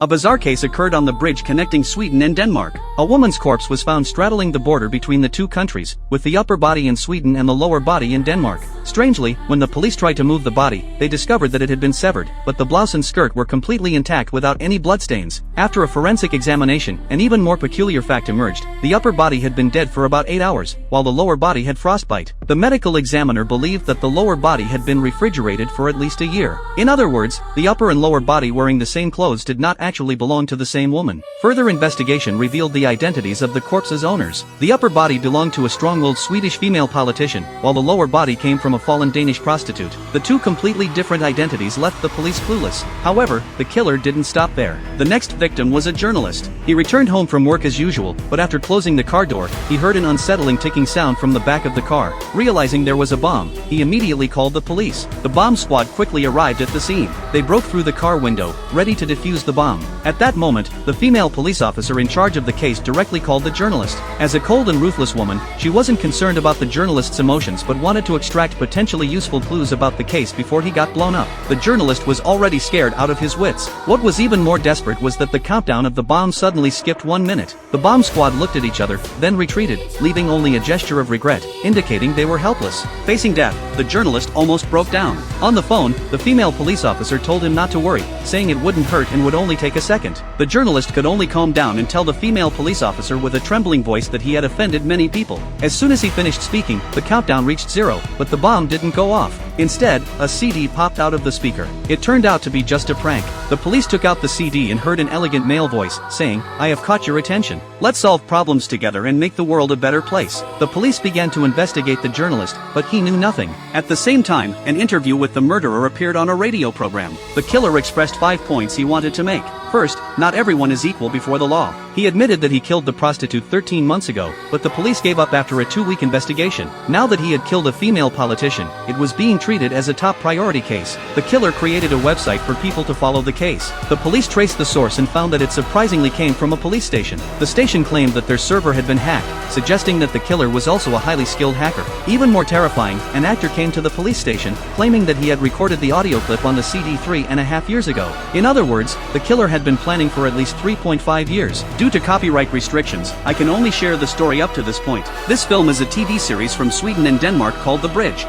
A bizarre case occurred on the bridge connecting Sweden and Denmark. A woman's corpse was found straddling the border between the two countries, with the upper body in Sweden and the lower body in Denmark. Strangely, when the police tried to move the body, they discovered that it had been severed, but the blouse and skirt were completely intact without any bloodstains. After a forensic examination, an even more peculiar fact emerged: the upper body had been dead for about 8 hours, while the lower body had frostbite. The medical examiner believed that the lower body had been refrigerated for at least a year. In other words, the upper and lower body wearing the same clothes did not actually belong to the same woman. Further investigation revealed the identities of the corpse's owners. The upper body belonged to a strong-willed Swedish female politician, while the lower body came from a fallen Danish prostitute. The two completely different identities left the police clueless. However, the killer didn't stop there. The next victim was a journalist. He returned home from work as usual, but after closing the car door, he heard an unsettling ticking sound from the back of the car. Realizing there was a bomb, he immediately called the police. The bomb squad quickly arrived at the scene. They broke through the car window, ready to defuse the bomb. At that moment, the female police officer in charge of the case directly called the journalist. As a cold and ruthless woman, she wasn't concerned about the journalist's emotions but wanted to extract potentially useful clues about the case before he got blown up. The journalist was already scared out of his wits. What was even more desperate was that the countdown of the bomb suddenly skipped 1 minute. The bomb squad looked at each other, then retreated, leaving only a gesture of regret, indicating they were helpless. Facing death, the journalist almost broke down. On the phone, the female police officer told him not to worry, saying it wouldn't hurt and would only take a second. The journalist could only calm down and tell the female police officer with a trembling voice that he had offended many people. As soon as he finished speaking, the countdown reached 0, but the bomb didn't go off. Instead, a CD popped out of the speaker. It turned out to be just a prank. The police took out the CD and heard an elegant male voice, saying, "I have caught your attention. Let's solve problems together and make the world a better place." The police began to investigate the journalist, but he knew nothing. At the same time, an interview with the murderer appeared on a radio program. The killer expressed 5 points he wanted to make. First, not everyone is equal before the law. He admitted that he killed the prostitute 13 months ago, but the police gave up after a 2-week investigation. Now that he had killed a female politician, it was being treated as a top priority case. The killer created a website for people to follow the case. The police traced the source and found that it surprisingly came from a police station. The station claimed that their server had been hacked, suggesting that the killer was also a highly skilled hacker. Even more terrifying, an actor came to the police station, claiming that he had recorded the audio clip on the CD 3.5 years ago. In other words, the killer had been planning for at least 3.5 years. Due to copyright restrictions, I can only share the story up to this point. This film is a TV series from Sweden and Denmark called The Bridge.